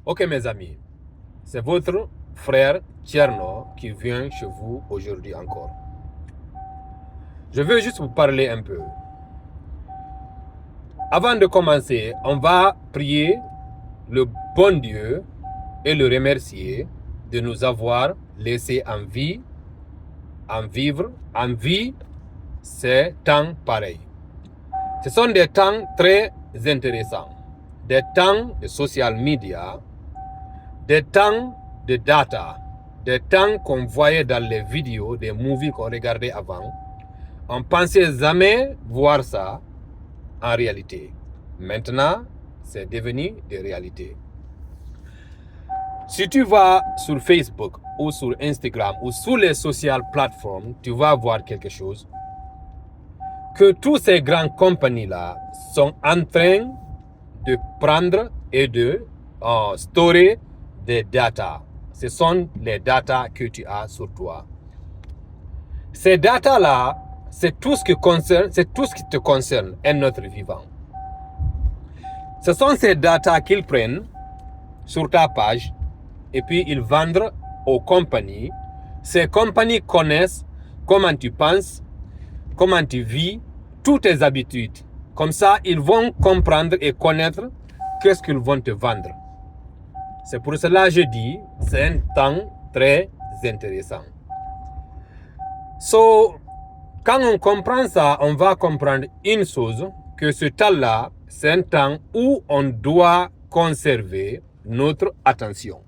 Ok mes amis, c'est votre frère Tcherno qui vient chez vous aujourd'hui encore. Je veux juste vous parler un peu. Avant de commencer, on va prier le bon Dieu et le remercier de nous avoir laissé en vie, en vivre, en vie, ces temps pareils. Ce sont des temps très intéressants, des temps de social media, des temps de data, des temps qu'on voyait dans les vidéos, des movies qu'on regardait avant. On pensait jamais voir ça en réalité. Maintenant, c'est devenu des réalités. Si tu vas sur Facebook ou sur Instagram ou sur les social plateformes, tu vas voir quelque chose. Que toutes ces grandes compagnies-là sont en train de prendre et de storer des data. Ce sont les data que tu as sur toi. Ces data-là, c'est tout ce qui te concerne, un être vivant. Ce sont ces data qu'ils prennent sur ta page et puis ils vendent aux compagnies. Ces compagnies connaissent comment tu penses, comment tu vis, toutes tes habitudes. Comme ça, ils vont comprendre et connaître qu'est-ce qu'ils vont te vendre. C'est pour cela que je dis, c'est un temps très intéressant. Quand on comprend ça, on va comprendre une chose, que ce temps-là, c'est un temps où on doit conserver notre attention.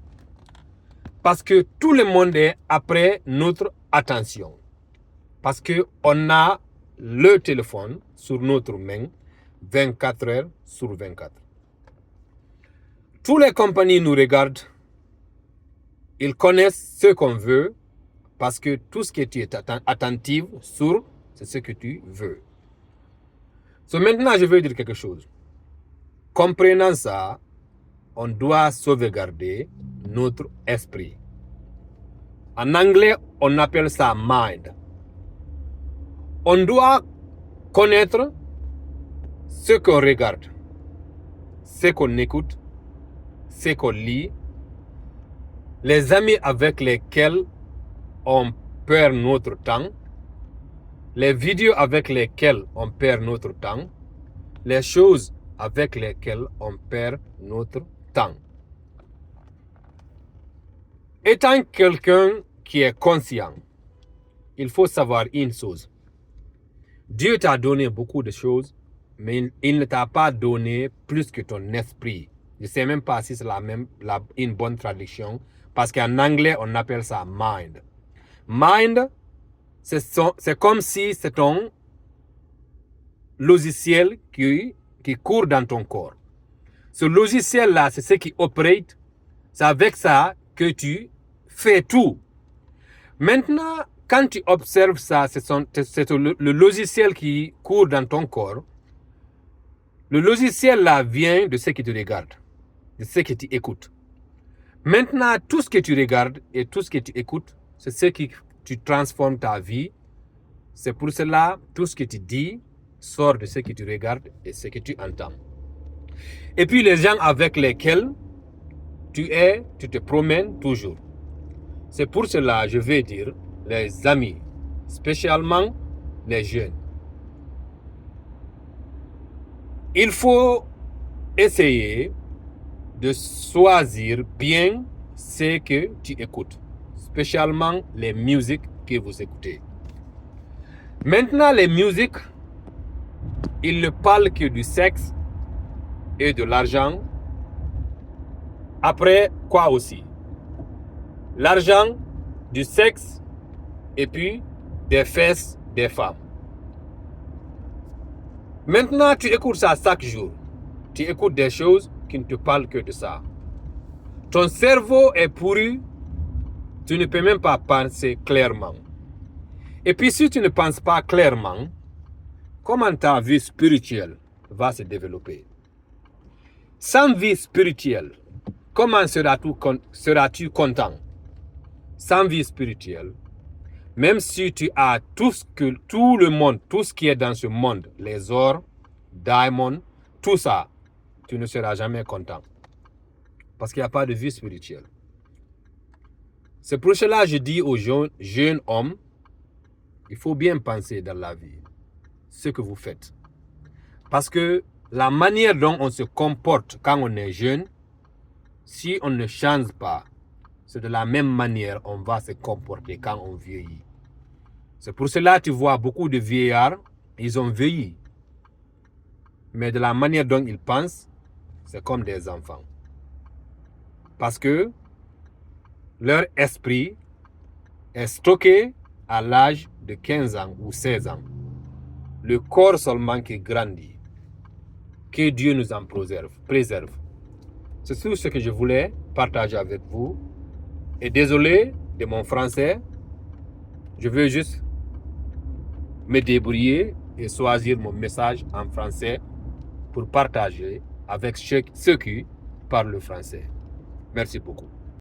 Parce que tout le monde est après notre attention. Parce qu'on a le téléphone sur notre main 24 heures sur 24. Toutes les compagnies nous regardent. Ils connaissent ce qu'on veut parce que tout ce que tu es attentif sur, c'est ce que tu veux. Maintenant, je veux dire quelque chose. Comprenant ça, on doit sauvegarder notre esprit. En anglais, on appelle ça mind. On doit connaître ce qu'on regarde, ce qu'on écoute, ce qu'on lit, les amis avec lesquels on perd notre temps, les vidéos avec lesquelles on perd notre temps, les choses avec lesquelles on perd notre temps. Étant quelqu'un qui est conscient, il faut savoir une chose. Dieu t'a donné beaucoup de choses, mais il ne t'a pas donné plus que ton esprit. Je ne sais même pas si c'est une bonne traduction, parce qu'en anglais, on appelle ça mind. Mind, c'est comme si c'est ton logiciel qui court dans ton corps. Ce logiciel-là, c'est ce qui opère. C'est avec ça que tu fais tout. Maintenant, quand tu observes ça, c'est le logiciel qui court dans ton corps. Le logiciel-là vient de ce que tu regardes, de ce que tu écoutes. Maintenant, tout ce que tu regardes et tout ce que tu écoutes, c'est ce qui tu transformes ta vie. C'est pour cela, tout ce que tu dis sort de ce que tu regardes et ce que tu entends. Et puis, les gens avec lesquels tu te promènes toujours. C'est pour cela, je vais dire, les amis, spécialement les jeunes. Il faut essayer de choisir bien ce que tu écoutes, spécialement les musiques que vous écoutez. Maintenant, les musiques, ils ne parlent que du sexe et de l'argent. Après, quoi aussi? L'argent, du sexe et puis des fesses des femmes. Maintenant, tu écoutes ça chaque jour. Tu écoutes des choses qui ne te parlent que de ça. Ton cerveau est pourri. Tu ne peux même pas penser clairement. Et puis, si tu ne penses pas clairement, comment ta vie spirituelle va se développer? Sans vie spirituelle, comment seras-tu content? Sans vie spirituelle, même si tu as tout le monde, tout ce qui est dans ce monde, les ors, diamants, tout ça, tu ne seras jamais content. parce qu'il n'y a pas de vie spirituelle. C'est pour cela que je dis aux jeunes hommes, il faut bien penser dans la vie ce que vous faites. Parce que la manière dont on se comporte quand on est jeune, si on ne change pas, c'est de la même manière on va se comporter quand on vieillit. C'est pour cela que tu vois beaucoup de vieillards, ils ont vieilli. Mais de la manière dont ils pensent, c'est comme des enfants. Parce que leur esprit est stocké à l'âge de 15 ans ou 16 ans. Le corps seulement qui grandit. Que Dieu nous en préserve. C'est tout ce que je voulais partager avec vous. Et désolé de mon français. Je veux juste me débrouiller et choisir mon message en français pour partager avec ceux qui parlent le français. Merci beaucoup.